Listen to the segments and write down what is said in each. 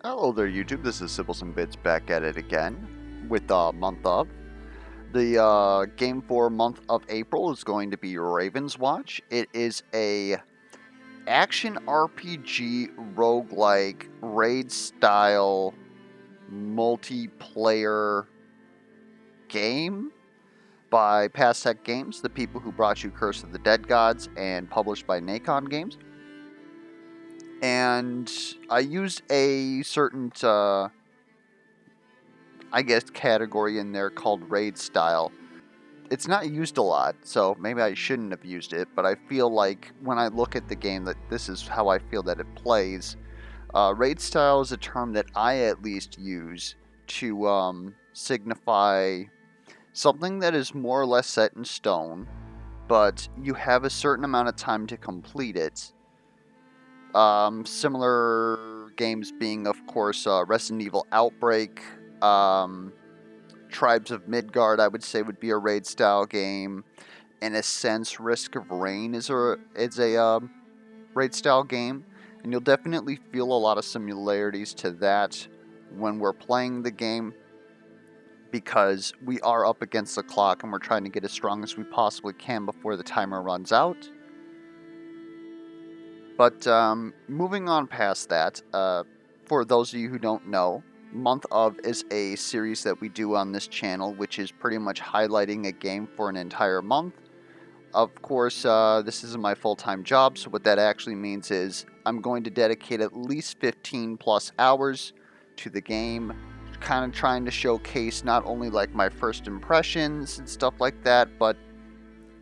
Hello there, YouTube. This is Sibbles and Bits back at it again with month of. The game for month of April is going to be Ravenswatch. It is a action RPG roguelike raid style multiplayer game by Past Tech Games, the people who brought you Curse of the Dead Gods, and published by Nacon Games. And I used a certain category in there called raid style. It's not used a lot, so maybe I shouldn't have used it, but I feel like when I look at the game that this is how I feel that it plays. Raid style is a term that I at least use to signify something that is more or less set in stone, but you have a certain amount of time to complete it. Similar games being, of course, Resident Evil Outbreak, Tribes of Midgard, I would say, would be a raid style game. In a sense, Risk of Rain is a raid style game, and you'll definitely feel a lot of similarities to that when we're playing the game, because we are up against the clock and we're trying to get as strong as we possibly can before the timer runs out. But moving on past that, for those of you who don't know, Month of is a series that we do on this channel, which is pretty much highlighting a game for an entire month. Of course, this isn't my full-time job, so what that actually means is I'm going to dedicate at least 15 plus hours to the game, kind of trying to showcase not only like my first impressions and stuff like that, but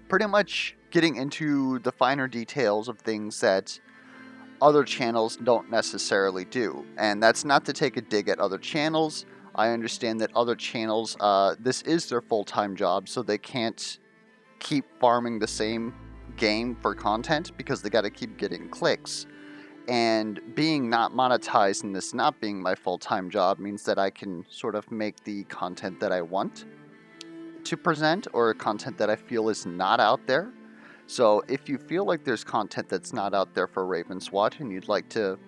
pretty much getting into the finer details of things that other channels don't necessarily do. And that's not to take a dig at other channels. I understand that other channels, this is their full-time job, so they can't keep farming the same game for content because they got to keep getting clicks. And being not monetized and this not being my full-time job means that I can sort of make the content that I want to present, or content that I feel is not out there. So if you feel like there's content that's not out there for Ravenswatch and you'd like to,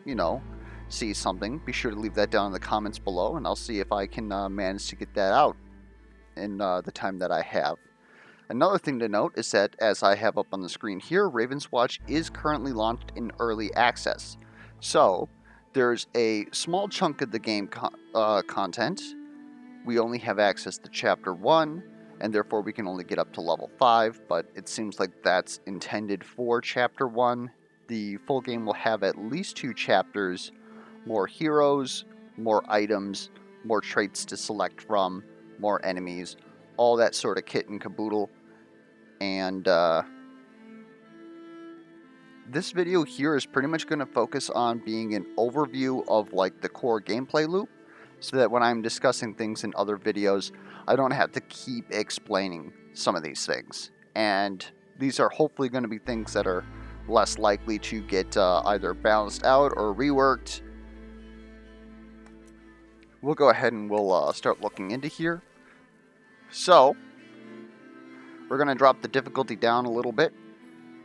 see something, be sure to leave that down in the comments below, and I'll see if I can manage to get that out in the time that I have. Another thing to note is that, as I have up on the screen here, Ravenswatch is currently launched in early access. So there's a small chunk of the game content. We only have access to Chapter 1, and therefore we can only get up to level 5, but it seems like that's intended for Chapter 1. The full game will have at least 2 chapters, more heroes, more items, more traits to select from, more enemies, all that sort of kit and caboodle. And this video here is pretty much going to focus on being an overview of like the core gameplay loop, so that when I'm discussing things in other videos, I don't have to keep explaining some of these things. And these are hopefully going to be things that are less likely to get either balanced out or reworked. We'll go ahead and we'll start looking into here. So, we're going to drop the difficulty down a little bit,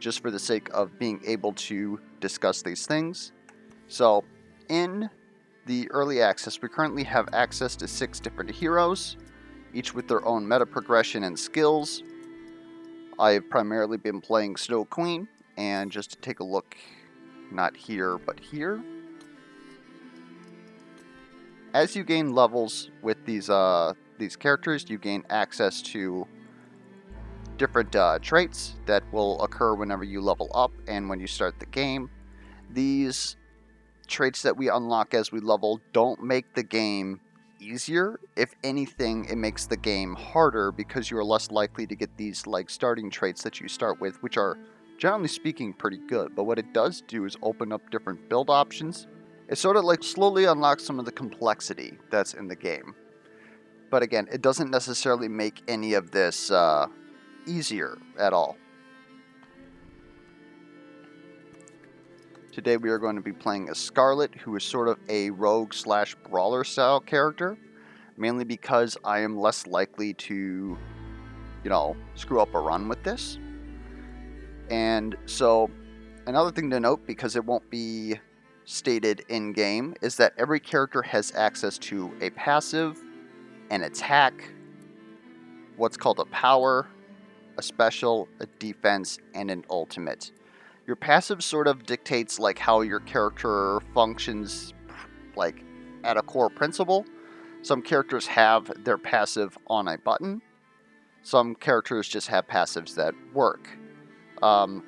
just for the sake of being able to discuss these things. So, in the early access, we currently have access to 6 different heroes, each with their own meta progression and skills. I have primarily been playing Snow Queen, and just to take a look, not here, but here. As you gain levels with these characters, you gain access to different traits that will occur whenever you level up and when you start the game. These traits that we unlock as we level don't make the game easier. If anything, it makes the game harder because you are less likely to get these like starting traits that you start with, which are generally speaking pretty good. But what it does do is open up different build options. It sort of like slowly unlocks some of the complexity that's in the game. But again, it doesn't necessarily make any of this easier at all. Today we are going to be playing as Scarlet, who is sort of a rogue/brawler style character, mainly because I am less likely to, screw up a run with this. And so, another thing to note, because it won't be stated in-game is that every character has access to a passive, an attack, what's called a power, a special, a defense, and an ultimate. Your passive sort of dictates like how your character functions, like at a core principle. Some characters have their passive on a button. Some characters just have passives that work.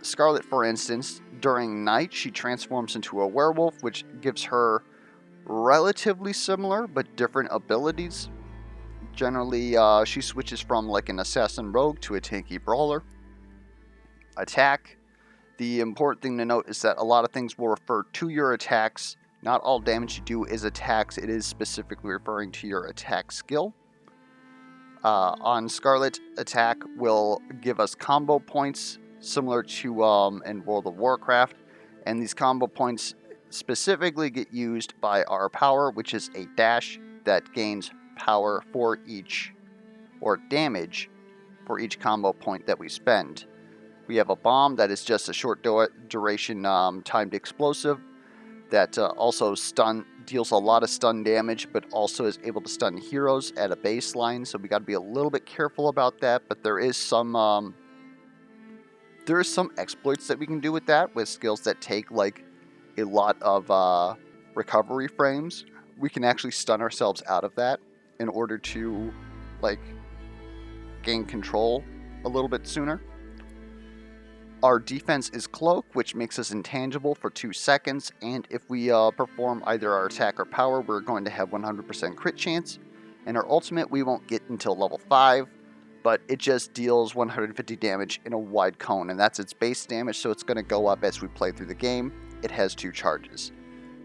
Scarlet, for instance, during night, she transforms into a werewolf, which gives her relatively similar but different abilities. Generally, she switches from like an assassin rogue to a tanky brawler. Attack. The important thing to note is that a lot of things will refer to your attacks. Not all damage you do is attacks. It is specifically referring to your attack skill. On Scarlet, attack will give us combo points similar to in World of Warcraft. And these combo points specifically get used by our power, which is a dash that gains power for each, or damage for each combo point that we spend. We have a bomb that is just a short duration timed explosive that also deals a lot of stun damage, but also is able to stun heroes at a baseline. So we got to be a little bit careful about that. But there is some exploits that we can do with that, with skills that take like a lot of recovery frames. We can actually stun ourselves out of that in order to like gain control a little bit sooner. Our defense is Cloak, which makes us intangible for 2 seconds, and if we perform either our attack or power, we're going to have 100% crit chance. And our ultimate we won't get until level 5, but it just deals 150 damage in a wide cone, and that's its base damage, so it's going to go up as we play through the game. It has 2 charges.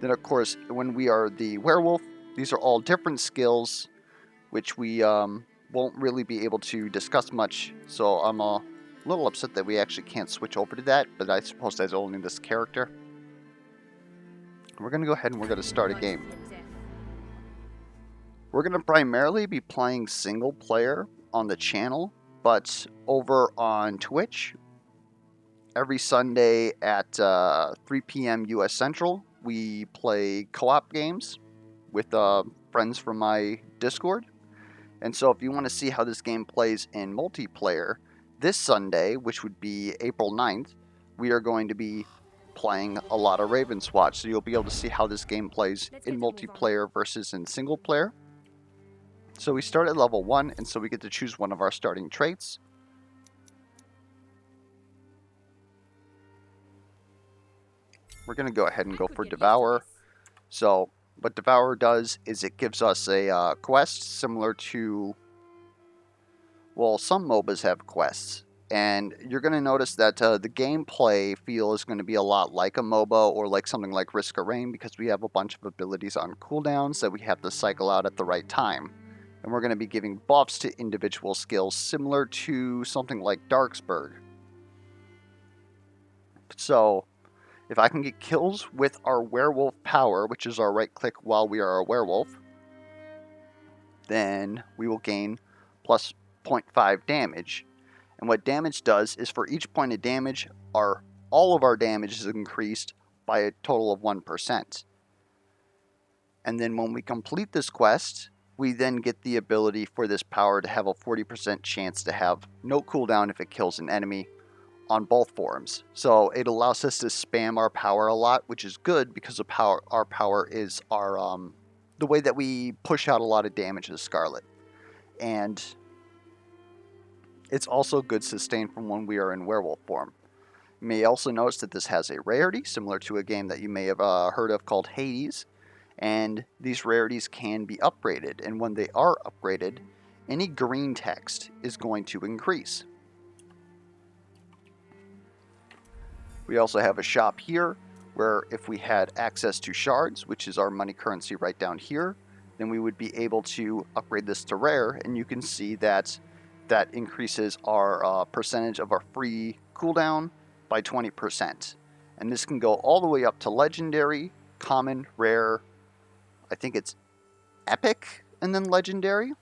Then of course, when we are the werewolf, these are all different skills, which we won't really be able to discuss much, so I'm a little upset that we actually can't switch over to that, but I suppose that's only this character. We're going to go ahead and we're going to start a game. We're going to primarily be playing single player on the channel, but over on Twitch, every Sunday at 3 p.m. US Central, we play co-op games with friends from my Discord. And so if you want to see how this game plays in multiplayer, this Sunday, which would be April 9th, we are going to be playing a lot of Ravenswatch, so you'll be able to see how this game plays in multiplayer versus in single player. So we start at level 1, and so we get to choose one of our starting traits. We're going to go ahead and go for Devour. So what Devour does is it gives us a quest similar to... well, some MOBAs have quests, and you're going to notice that the gameplay feel is going to be a lot like a MOBA or like something like Risk of Rain, because we have a bunch of abilities on cooldowns that we have to cycle out at the right time. And we're going to be giving buffs to individual skills similar to something like Darksburg. So, if I can get kills with our werewolf power, which is our right click while we are a werewolf, then we will gain plus 0.5 damage. And what damage does is for each point of damage, all of our damage is increased by a total of 1%. And then when we complete this quest, we then get the ability for this power to have a 40% chance to have no cooldown if it kills an enemy on both forms. So it allows us to spam our power a lot, which is good because our power is the way that we push out a lot of damage to Scarlet. And it's also good sustain from when we are in werewolf form. You may also notice that this has a rarity, similar to a game that you may have heard of called Hades. And these rarities can be upgraded, and when they are upgraded, any green text is going to increase. We also have a shop here, where if we had access to shards, which is our money currency right down here, then we would be able to upgrade this to rare, and you can see that that increases our percentage of our free cooldown by 20%. And this can go all the way up to legendary, common, rare, I think it's epic, and then legendary.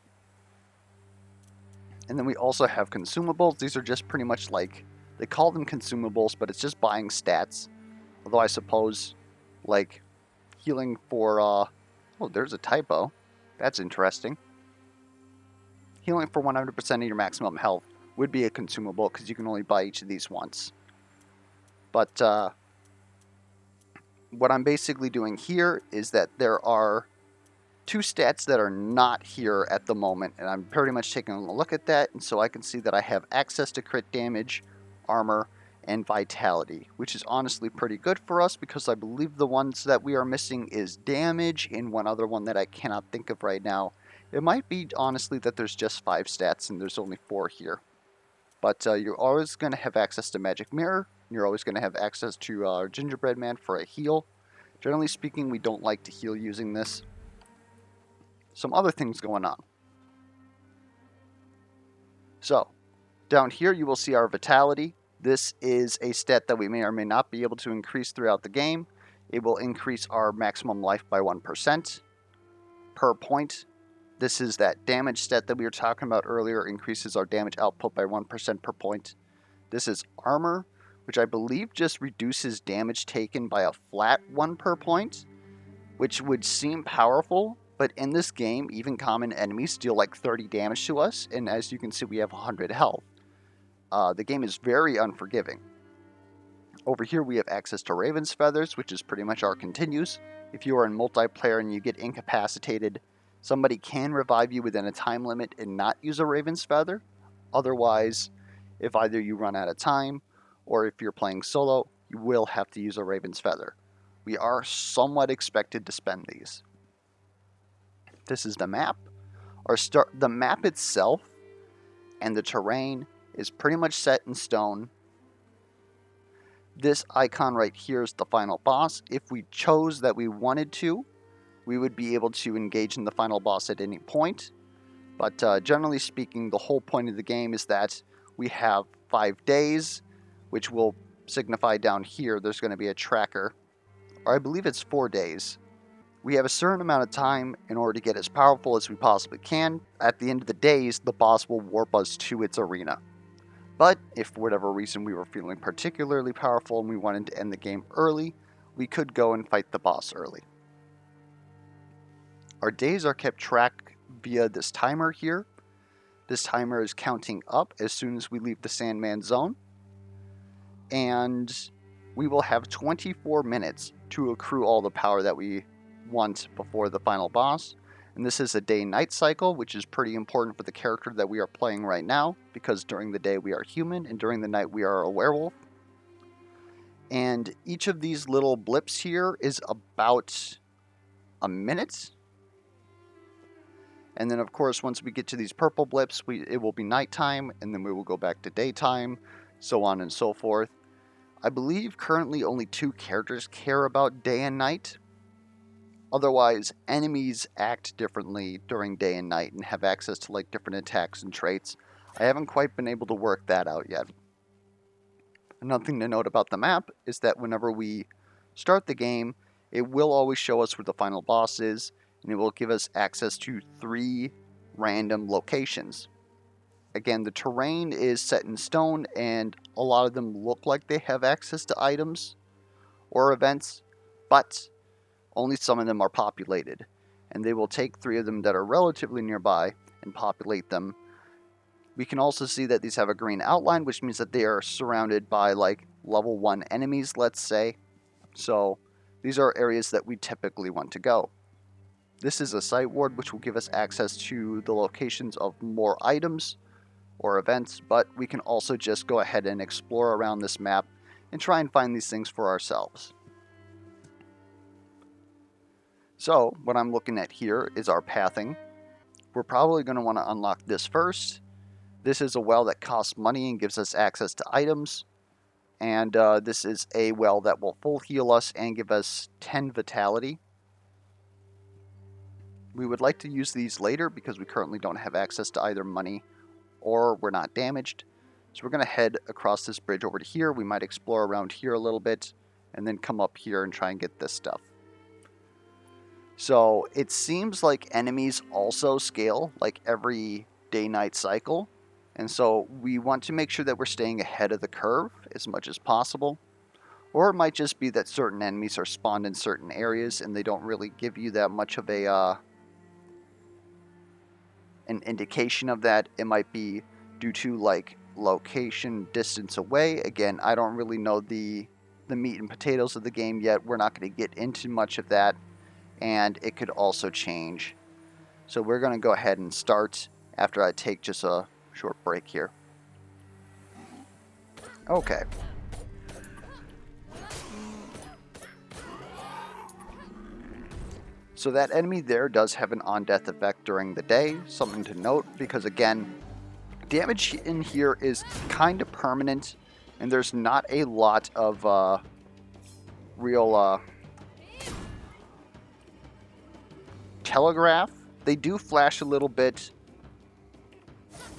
And then we also have consumables. These are just pretty much like, they call them consumables, but it's just buying stats. Although I suppose, like, healing for, oh, there's a typo. That's interesting. Healing for 100% of your maximum health would be a consumable because you can only buy each of these once. But what I'm basically doing here is that there are 2 stats that are not here at the moment, and I'm pretty much taking a look at that, and so I can see that I have access to crit damage, armor, and vitality, which is honestly pretty good for us because I believe the ones that we are missing is damage and one other one that I cannot think of right now. It might be honestly that there's just 5 stats and there's only 4 here. But you're always going to have access to Magic Mirror. You're always going to have access to Gingerbread Man for a heal. Generally speaking, we don't like to heal using this. Some other things going on. So, down here you will see our Vitality. This is a stat that we may or may not be able to increase throughout the game. It will increase our maximum life by 1% per point. This is that damage stat that we were talking about earlier, increases our damage output by 1% per point. This is armor, which I believe just reduces damage taken by a flat 1 per point, which would seem powerful, but in this game, even common enemies deal like 30 damage to us, and as you can see, we have 100 health. The game is very unforgiving. Over here, we have access to Raven's Feathers, which is pretty much our continues. If you are in multiplayer and you get incapacitated, somebody can revive you within a time limit and not use a Raven's Feather. Otherwise, if either you run out of time or if you're playing solo, you will have to use a Raven's Feather. We are somewhat expected to spend these. This is the map. The map itself and the terrain is pretty much set in stone. This icon right here is the final boss. If we chose that we wanted to, we would be able to engage in the final boss at any point. But generally speaking, the whole point of the game is that we have 5 days, which will signify down here there's going to be a tracker. Or I believe it's 4 days. We have a certain amount of time in order to get as powerful as we possibly can. At the end of the days, the boss will warp us to its arena. But if for whatever reason we were feeling particularly powerful and we wanted to end the game early, we could go and fight the boss early. Our days are kept track via this timer here. This timer is counting up as soon as we leave the Sandman zone. And we will have 24 minutes to accrue all the power that we want before the final boss. And this is a day-night cycle, which is pretty important for the character that we are playing right now, because during the day we are human, and during the night we are a werewolf. And each of these little blips here is about a minute. And then, of course, once we get to these purple blips, it will be nighttime, and then we will go back to daytime, so on and so forth. I believe currently only 2 characters care about day and night. Otherwise, enemies act differently during day and night and have access to like different attacks and traits. I haven't quite been able to work that out yet. Another thing to note about the map is that whenever we start the game, it will always show us where the final boss is, and it will give us access to 3 random locations. Again, the terrain is set in stone, and a lot of them look like they have access to items or events, but only some of them are populated, and they will take 3 of them that are relatively nearby and populate them. We can also see that these have a green outline, which means that they are surrounded by like level 1 enemies, let's say. So these are areas that we typically want to go. This is a site ward, which will give us access to the locations of more items or events, but we can also just go ahead and explore around this map and try and find these things for ourselves. So what I'm looking at here is our pathing. We're probably going to want to unlock this first. This is a well that costs money and gives us access to items. And this is a well that will full heal us and give us 10 vitality. We would like to use these later because we currently don't have access to either money or we're not damaged. So we're going to head across this bridge over to here. We might explore around here a little bit and then come up here and try and get this stuff. So it seems like enemies also scale like every day-night cycle. And so we want to make sure that we're staying ahead of the curve as much as possible. Or it might just be that certain enemies are spawned in certain areas and they don't really give you that much of a an indication of that. It might be due to like location, distance away. Again, I don't really know the meat and potatoes of the game yet. We're not going to get into much of that, and it could also change. So we're going to go ahead and start after I take just a short break here. Okay. So that enemy there does have an on-death effect during the day, something to note, because again, damage in here is kind of permanent, and there's not a lot of real telegraph. They do flash a little bit,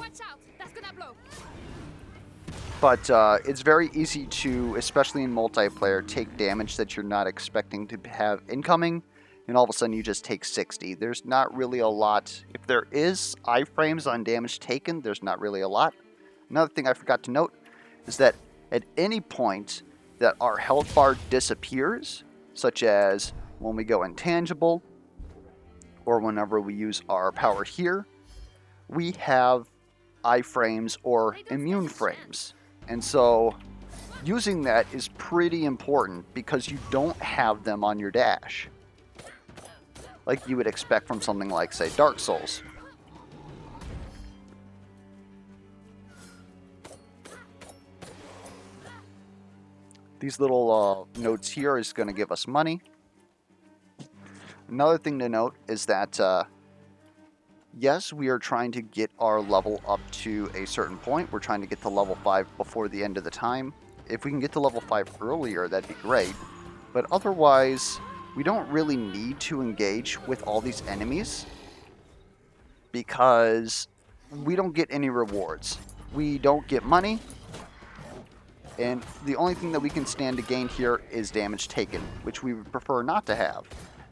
Watch out, that's gonna blow. but it's very easy to, especially in multiplayer, take damage that you're not expecting to have incoming, and all of a sudden you just take 60. There's not really a lot. If there is iframes on damage taken, there's not really a lot. Another thing I forgot to note is that at any point that our health bar disappears, such as when we go intangible, or whenever we use our power here, we have iframes or immune frames. And so using that is pretty important because you don't have them on your dash, like you would expect from something like, say, Dark Souls. These little notes here is going to give us money. Another thing to note is that, yes, we are trying to get our level up to a certain point. We're trying to get to level 5 before the end of the time. If we can get to level 5 earlier, that'd be great. But otherwise, we don't really need to engage with all these enemies because we don't get any rewards. We don't get money, and the only thing that we can stand to gain here is damage taken, which we would prefer not to have.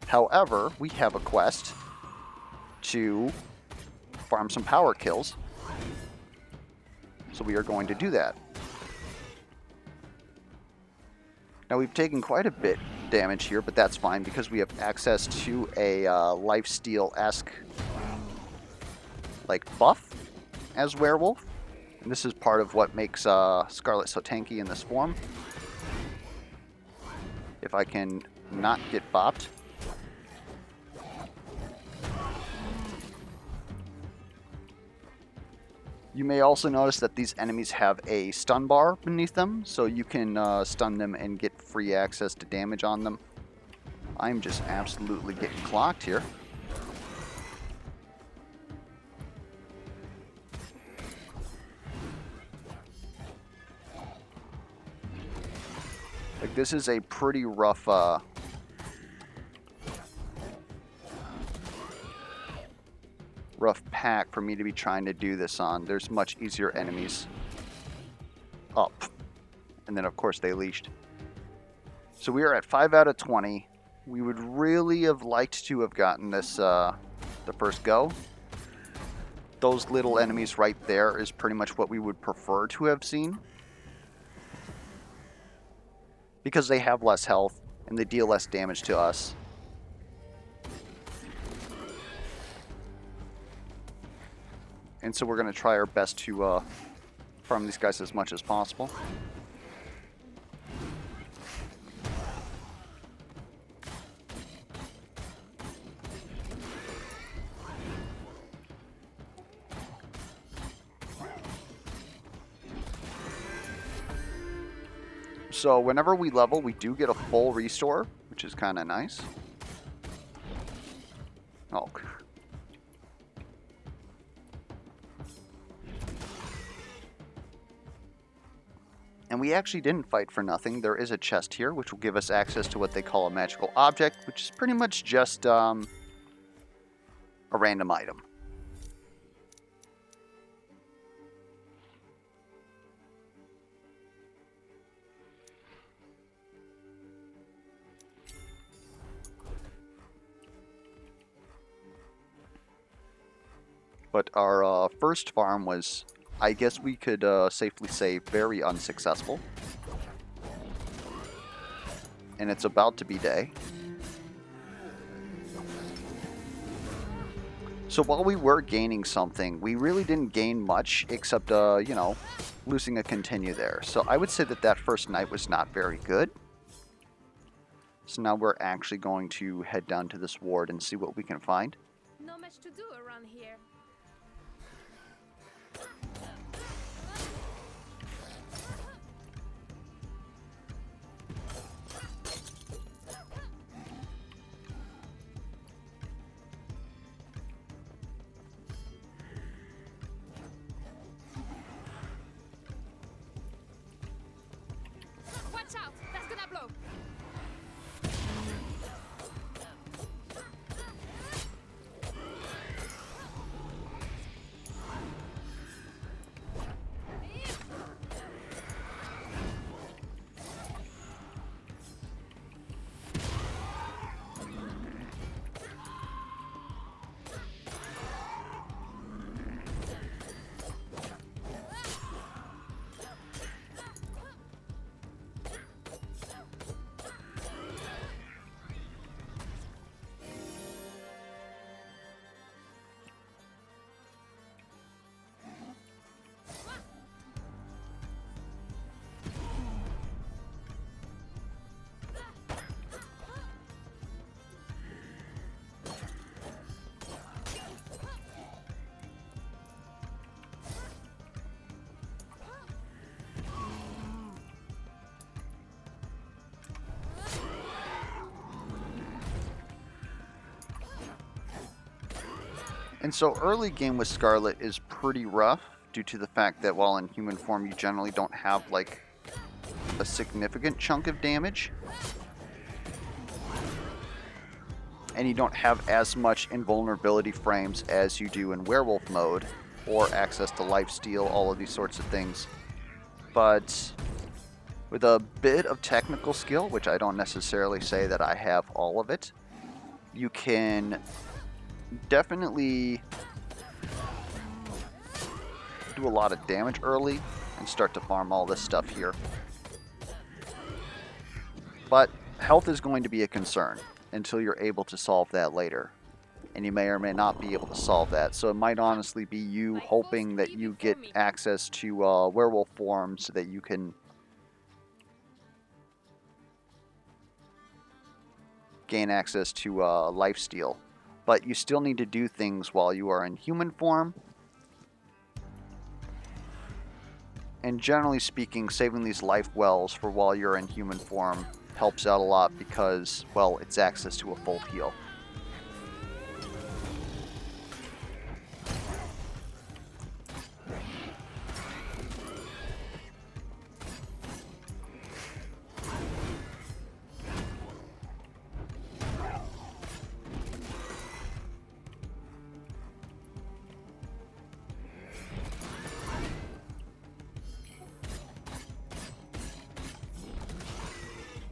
However, we have a quest to farm some power kills, so we are going to do that. Now we've taken quite a bit damage here, but that's fine because we have access to a lifesteal-esque like buff as werewolf, and this is part of what makes Scarlet so tanky in this form. If I can not get bopped. You may also notice that these enemies have a stun bar beneath them, so you can stun them and get free access to damage on them. I'm just absolutely getting clocked here. Like, this is a pretty rough rough pack for me to be trying to do this on. There's much easier enemies up. And then, of course, they leashed. So we are at 5 out of 20. We would really have liked to have gotten this the first go. Those little enemies right there is pretty much what we would prefer to have seen, because they have less health and they deal less damage to us. And so we're going to try our best to farm these guys as much as possible. So whenever we level, we do get a full restore, which is kind of nice. Oh. And we actually didn't fight for nothing. There is a chest here, which will give us access to what they call a magical object, which is pretty much just a random item. But our first farm was, I guess we could safely say, very unsuccessful. and it's about to be day. So while we were gaining something, we really didn't gain much except, you know, losing a continue there. So I would say that that first night was not very good. So now we're actually going to head down to this ward and see what we can find. Not much to do around here. Watch out! That's gonna blow. And so early game with Scarlet is pretty rough due to the fact that while in human form you generally don't have like a significant chunk of damage. And you don't have as much invulnerability frames as you do in werewolf mode, or access to lifesteal, all of these sorts of things. But with a bit of technical skill, which I don't necessarily say that I have all of it, you can definitely do a lot of damage early and start to farm all this stuff here. But health is going to be a concern until you're able to solve that later. And you may or may not be able to solve that. So it might honestly be you hoping that you get access to werewolf form so that you can gain access to lifesteal. But you still need to do things while you are in human form. And generally speaking, saving these life wells for while you're in human form helps out a lot because, well, it's access to a full heal.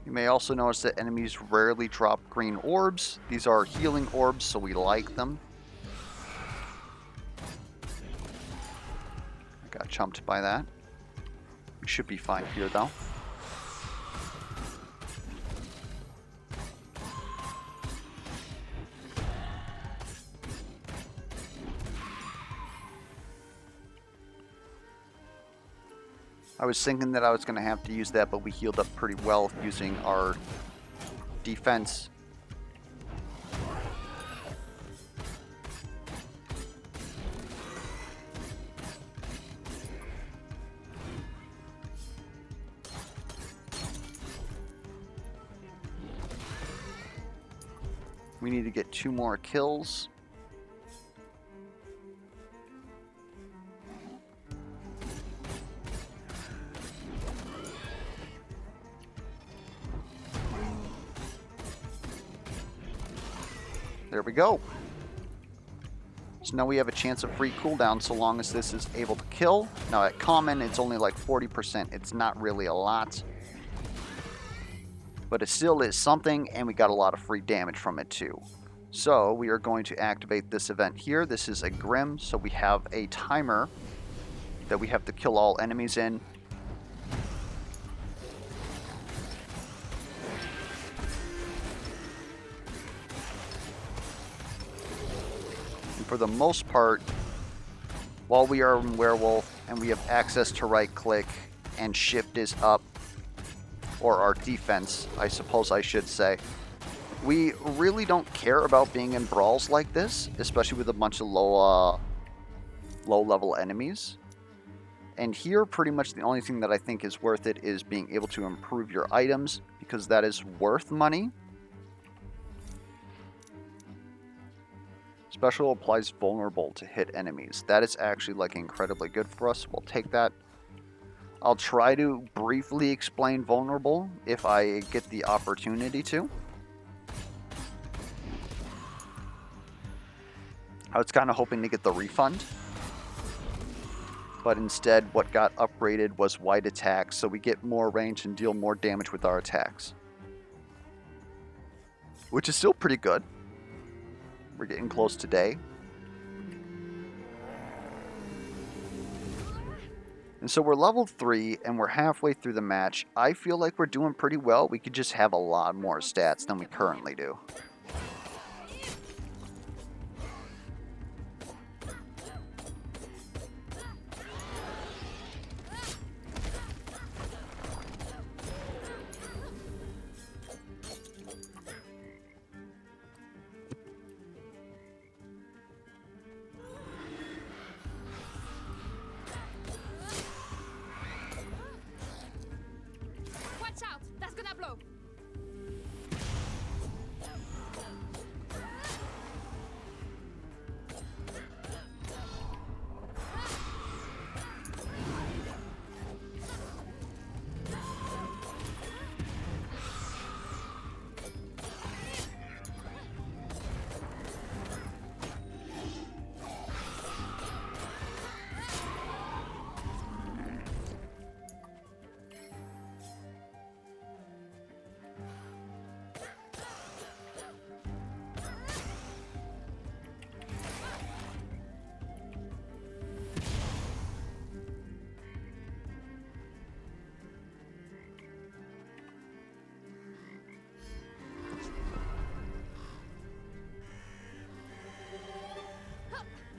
You may also notice that enemies rarely drop green orbs. These are healing orbs, so we like them. I got chumped by that. We should be fine here, though. I was thinking that I was going to have to use that, but we healed up pretty well using our defense. We need to get 2 more kills. There we go. So now we have a chance of free cooldown so long as this is able to kill. Now at common, it's only like 40%. It's not really a lot. But it still is something, and we got a lot of free damage from it too. So we are going to activate this event here. This is a Grim, so we have a timer that we have to kill all enemies in. for the most part, while we are in Werewolf and we have access to right click and shift is up, or our defense, I suppose I should say, we really don't care about being in brawls like this, especially with a bunch of low level enemies. And here, pretty much the only thing that I think is worth it is being able to improve your items, because that is worth money. Special applies vulnerable to hit enemies. That is actually like incredibly good for us. We'll take that. I'll try to briefly explain vulnerable if I get the opportunity to. I was kind of hoping to get the refund, but instead what got upgraded was wide attacks, so we get more range and deal more damage with our attacks, which is still pretty good. We're getting close to day. And so we're level 3 and we're halfway through the match. I feel like we're doing pretty well. We could just have a lot more stats than we currently do. Watch out! That's gonna blow!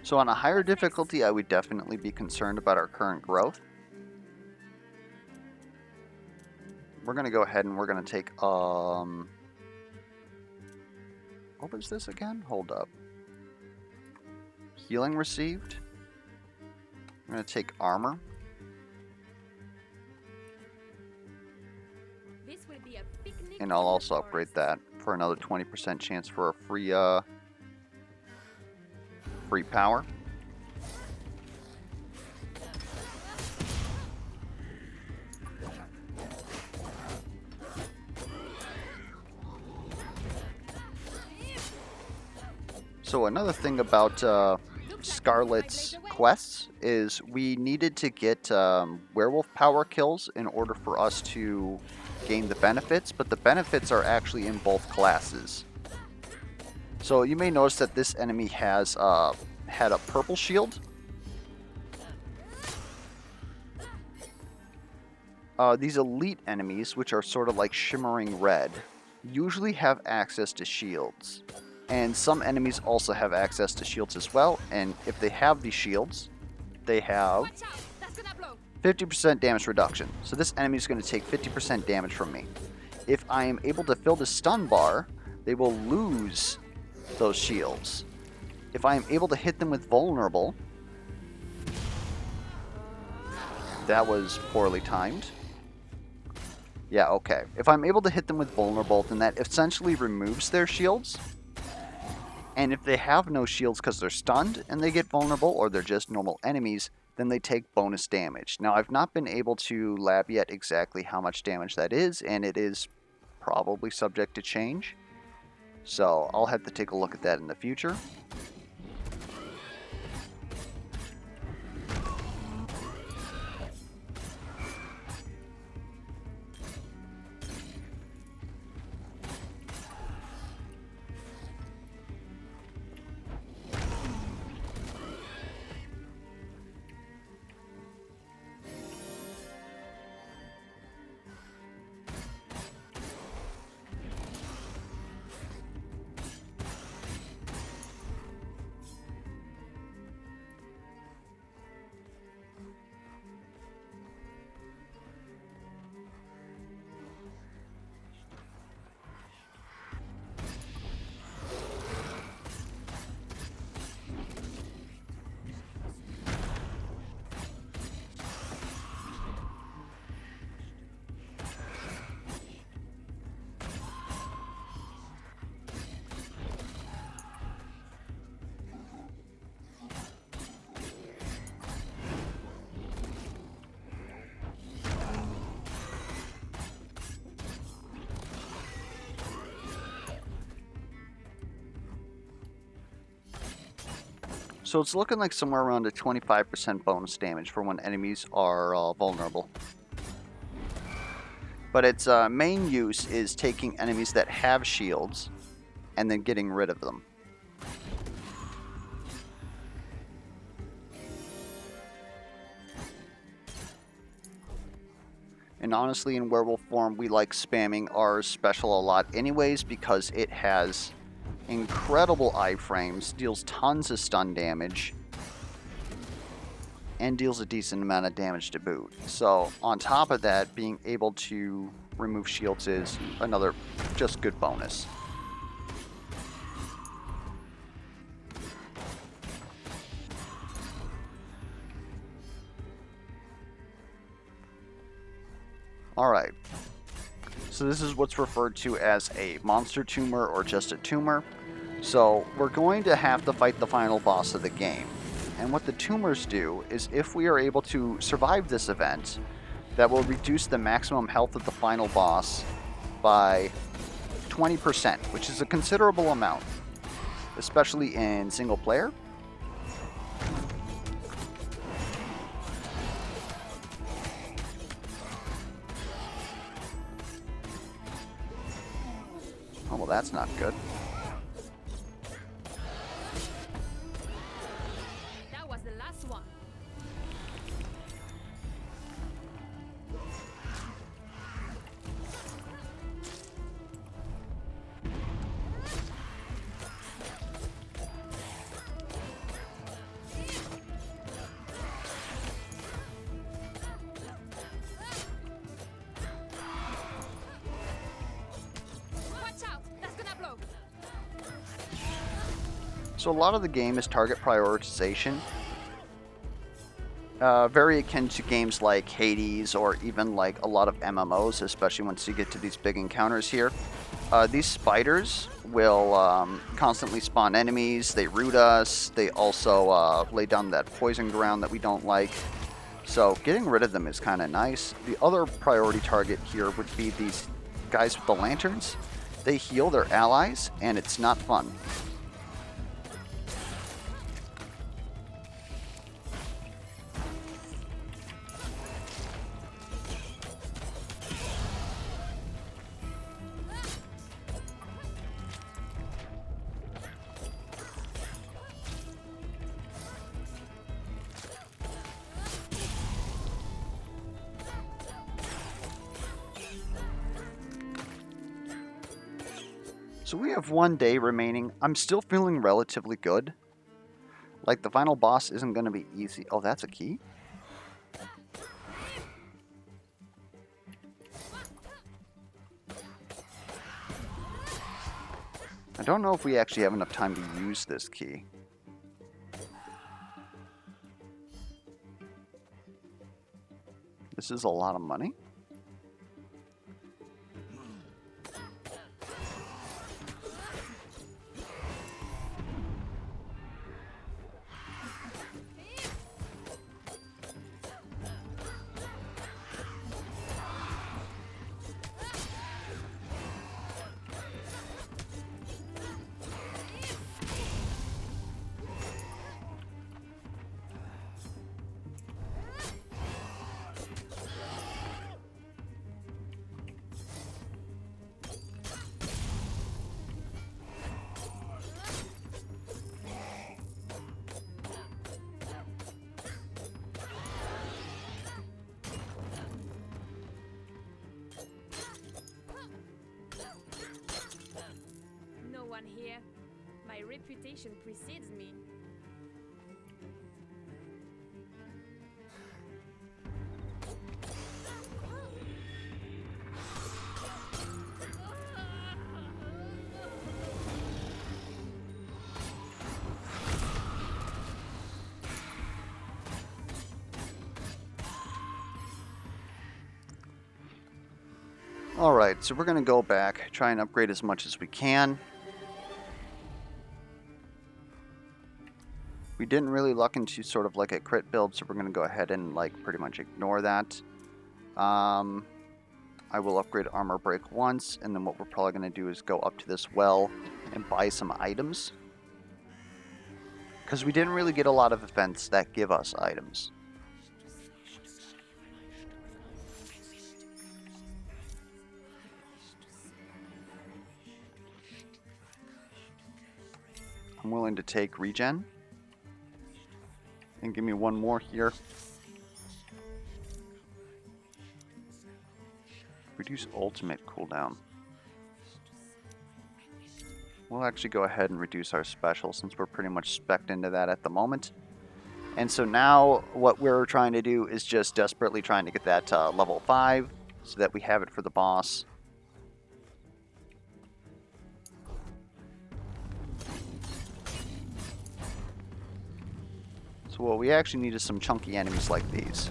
So on a higher difficulty, I would definitely be concerned about our current growth. We're going to go ahead and we're going to take, what was this again? Hold up. Healing received. I'm going to take armor. This will be a picnic And I'll in the also upgrade forest. that for another 20% chance for a free power. So another thing about Scarlet's quests is we needed to get werewolf power kills in order for us to gain the benefits, but the benefits are actually in both classes. So you may notice that this enemy has had a purple shield. These elite enemies, which are sort of like shimmering red, usually have access to shields. And some enemies also have access to shields as well, and if they have these shields, they have Watch out! That's gonna blow! 50% damage reduction. So this enemy is going to take 50% damage from me. If I am able to fill the stun bar, they will lose those shields. If I am able to hit them with vulnerable, that was poorly timed. Yeah, okay. If I'm able to hit them with vulnerable, then that essentially removes their shields. And if they have no shields because they're stunned and they get vulnerable, or they're just normal enemies, then they take bonus damage. Now, I've not been able to lab yet exactly how much damage that is, and it is probably subject to change. So I'll have to take a look at that in the future. So it's looking like somewhere around a 25% bonus damage for when enemies are vulnerable. But its main use is taking enemies that have shields and then getting rid of them. And honestly, in werewolf form, we like spamming our special a lot anyways because it has incredible iframes, deals tons of stun damage, and deals a decent amount of damage to boot. So on top of that, being able to remove shields is another just good bonus. Alright, so this is what's referred to as a monster tumor or just a tumor. So we're going to have to fight the final boss of the game. And what the tumors do is if we are able to survive this event, that will reduce the maximum health of the final boss by 20%, which is a considerable amount, especially in single player. Oh, well, that's not good. That was the last one. Watch out! That's gonna blow. So a lot of the game is target prioritization. Very akin to games like Hades or even like a lot of MMOs, especially once you get to these big encounters here. These spiders will constantly spawn enemies, they root us, they also lay down that poison ground that we don't like. So getting rid of them is kind of nice. The other priority target here would be these guys with the lanterns. They heal their allies, and it's not fun. So we have one day remaining. I'm still feeling relatively good. Like, the final boss isn't going to be easy. Oh, that's a key? I don't know if we actually have enough time to use this key. This is a lot of money. No one here. My reputation precedes me. Alright, so we're going to go back, try and upgrade as much as we can. We didn't really luck into sort of like a crit build, so we're going to go ahead and like pretty much ignore that. I will upgrade armor break once, and then what we're probably going to do is go up to this well and buy some items. because we didn't really get a lot of events that give us items. I'm willing to take regen. And give me one more here. Reduce ultimate cooldown. We'll actually go ahead and reduce our special since we're pretty much specced into that at the moment. And so now what we're trying to do is just desperately trying to get that level 5 so that we have it for the boss. So what we actually need is some chunky enemies like these.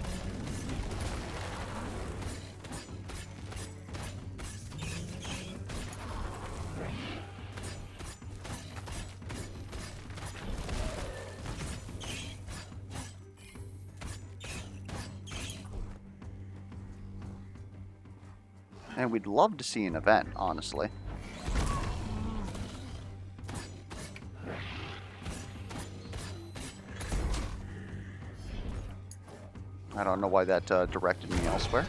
And we'd love to see an event, honestly. I don't know why that directed me elsewhere.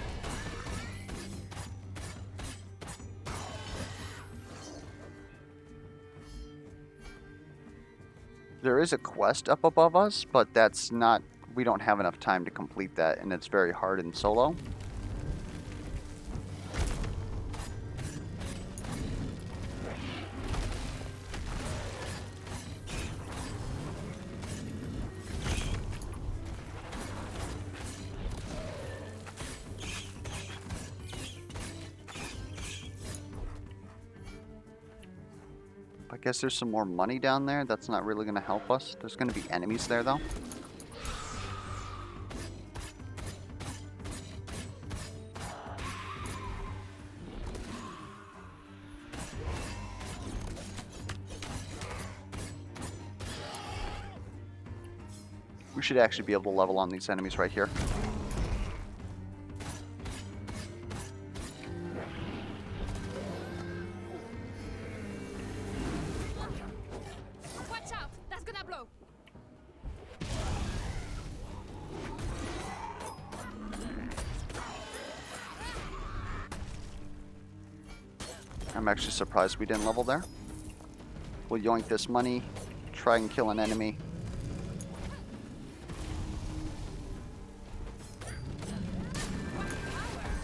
There is a quest up above us, but that's not... we don't have enough time to complete that, and it's very hard in solo. I guess there's some more money down there. That's not really going to help us. There's going to be enemies there, though. We should actually be able to level on these enemies right here. Watch out! That's gonna blow. I'm actually surprised we didn't level there. We'll yoink this money, try and kill an enemy.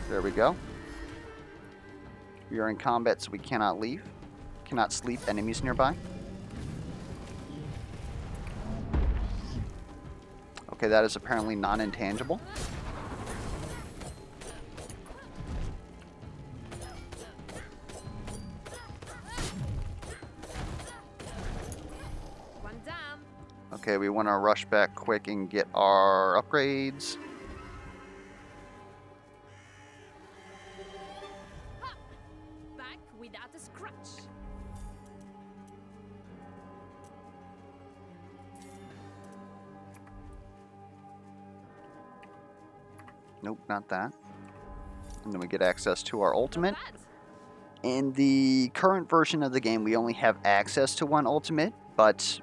There we go. We are in combat, so we cannot leave. Cannot sleep enemies nearby. Okay, that is apparently non-intangible. One down. Okay, we want to rush back quick and get our upgrades. Back without a scratch. Nope, not that. And then we get access to our ultimate. Not bad. In the current version of the game, we only have access to one ultimate, but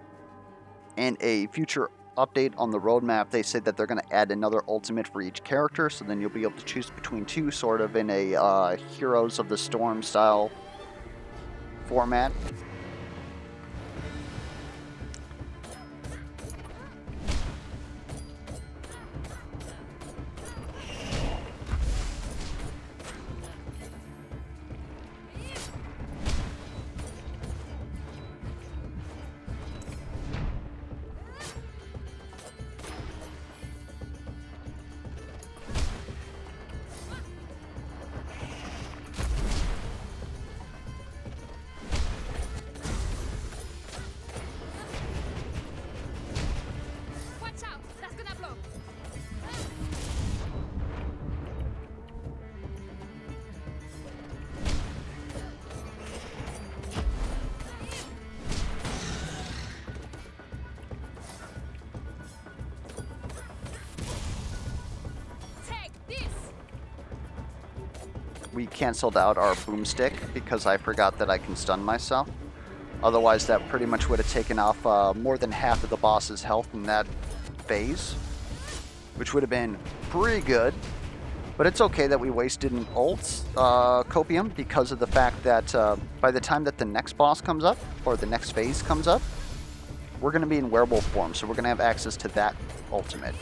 in a future update on the roadmap, they said that they're going to add another ultimate for each character, so then you'll be able to choose between two, sort of in a Heroes of the Storm style format. Watch out! That's gonna blow. Take this. We canceled out our boomstick because I forgot that I can stun myself. Otherwise, that pretty much would have taken off more than half of the boss's health in that phase, which would have been pretty good. But it's okay that we wasted an ult copium because of the fact that by the time that the next boss comes up, or the next phase comes up, we're going to be in werewolf form, so we're going to have access to that ultimate.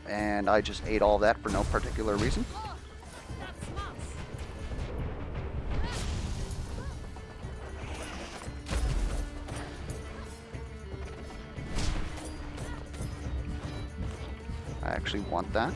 And I just ate all that for no particular reason. Oh, that's smart. I actually want that.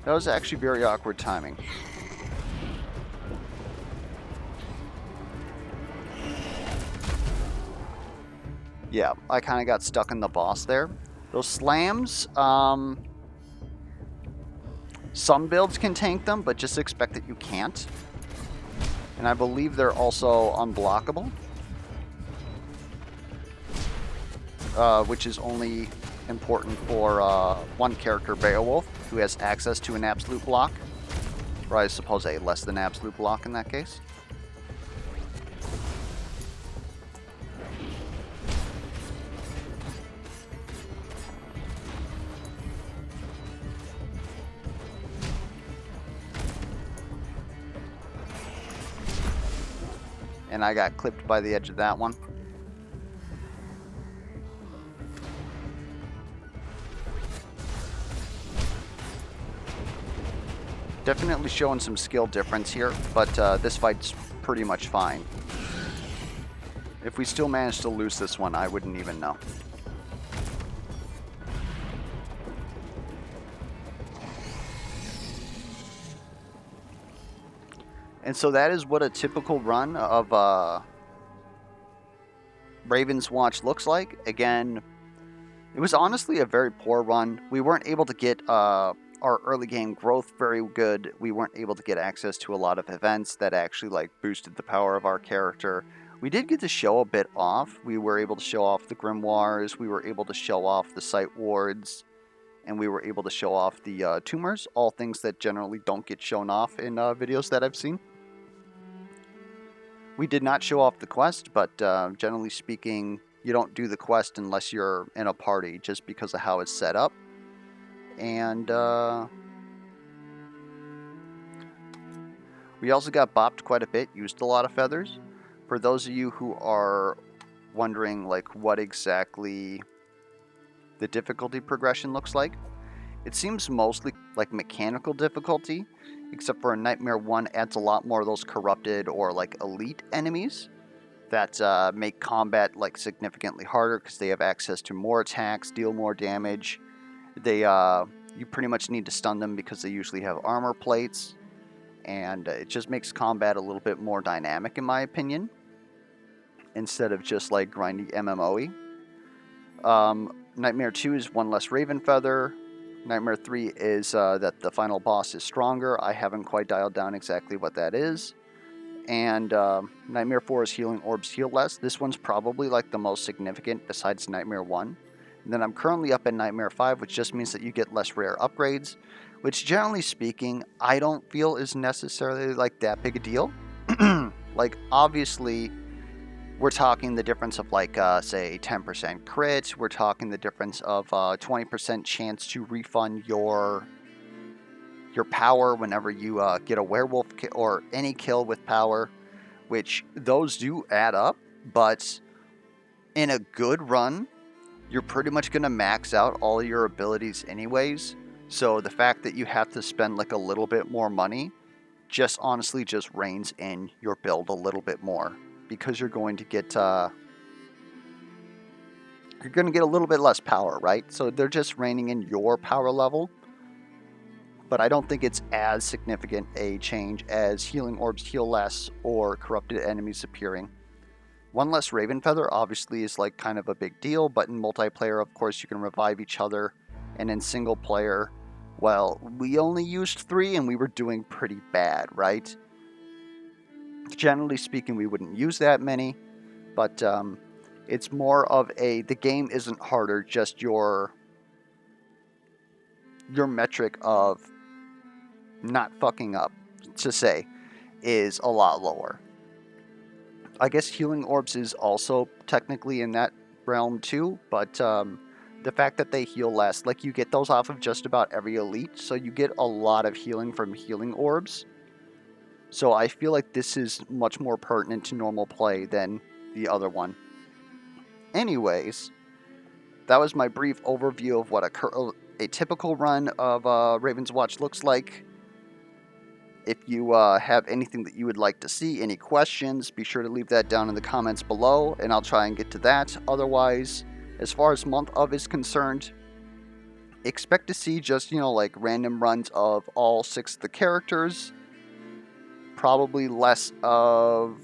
That was actually very awkward timing. Yeah, I kind of got stuck in the boss there. Those slams, some builds can tank them, but just expect that you can't. And I believe they're also unblockable. Which is only important for one character, Beowulf, who has access to an absolute block. Or I suppose a less than absolute block in that case. And I got clipped by the edge of that one. Definitely showing some skill difference here, but this fight's pretty much fine. If we still manage to lose this one, I wouldn't even know. And so that is what a typical run of Ravenswatch looks like. Again, it was honestly a very poor run. We weren't able to get our early game growth very good. We weren't able to get access to a lot of events that actually like boosted the power of our character. We did get to show a bit off. We were able to show off the grimoires. We were able to show off the sight wards. And we were able to show off the tumors. All things that generally don't get shown off in videos that I've seen. We did not show off the quest, but generally speaking, you don't do the quest unless you're in a party, just because of how it's set up. And we also got bopped quite a bit, used a lot of feathers. For those of you who are wondering like what exactly the difficulty progression looks like, it seems mostly like mechanical difficulty, except for Nightmare 1 adds a lot more of those corrupted or like elite enemies that make combat like significantly harder because they have access to more attacks, deal more damage. They you pretty much need to stun them because they usually have armor plates, and it just makes combat a little bit more dynamic in my opinion, instead of just like grindy MMOE. Nightmare 2 is one less Raven Feather. Nightmare 3 is that the final boss is stronger. I haven't quite dialed down exactly what that is. And Nightmare 4 is Healing Orbs heal less. This one's probably like the most significant besides Nightmare 1. And then I'm currently up in Nightmare 5, which just means that you get less rare upgrades, which generally speaking, I don't feel is necessarily like that big a deal. Like obviously, we're talking the difference of like, say, 10% crit. We're talking the difference of 20% chance to refund your power whenever you get a werewolf or any kill with power, which those do add up. But in a good run, you're pretty much going to max out all of your abilities anyways. So the fact that you have to spend like a little bit more money just honestly just reins in your build a little bit more, because you're going to get a little bit less power, right? So they're just reining in your power level. but I don't think it's as significant a change as healing orbs heal less or corrupted enemies appearing. One less Raven Feather obviously is like kind of a big deal, but in multiplayer, of course, you can revive each other, and in single player, well, we only used 3 and we were doing pretty bad, right? Generally speaking, we wouldn't use that many, but it's more of the game isn't harder, just your metric of not fucking up, to say, is a lot lower. I guess healing orbs is also technically in that realm too, but the fact that they heal less, like you get those off of just about every elite, so you get a lot of healing from healing orbs. So I feel like this is much more pertinent to normal play than the other one. Anyways, that was my brief overview of what a typical run of Ravenswatch looks like. If you have anything that you would like to see, any questions, be sure to leave that down in the comments below, and I'll try and get to that. Otherwise, as far as month of is concerned, expect to see just, like random runs of all 6 of the characters. Probably less of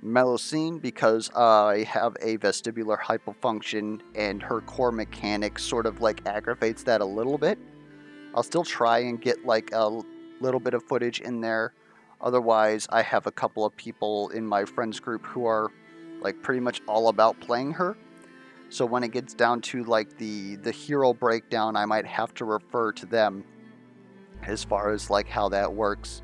Melusine because I have a vestibular hypofunction and her core mechanic sort of like aggravates that a little bit. I'll still try and get like a little bit of footage in there. Otherwise, I have a couple of people in my friends group who are like pretty much all about playing her. So when it gets down to like the hero breakdown, I might have to refer to them as far as like how that works,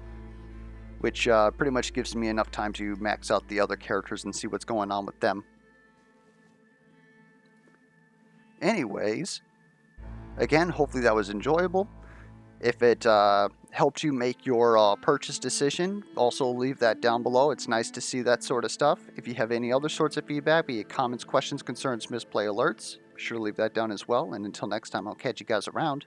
which pretty much gives me enough time to max out the other characters and see what's going on with them. Anyways, again, hopefully that was enjoyable. If it helped you make your purchase decision, also leave that down below. It's nice to see that sort of stuff. If you have any other sorts of feedback, be it comments, questions, concerns, misplay alerts, be sure to leave that down as well. And until next time, I'll catch you guys around.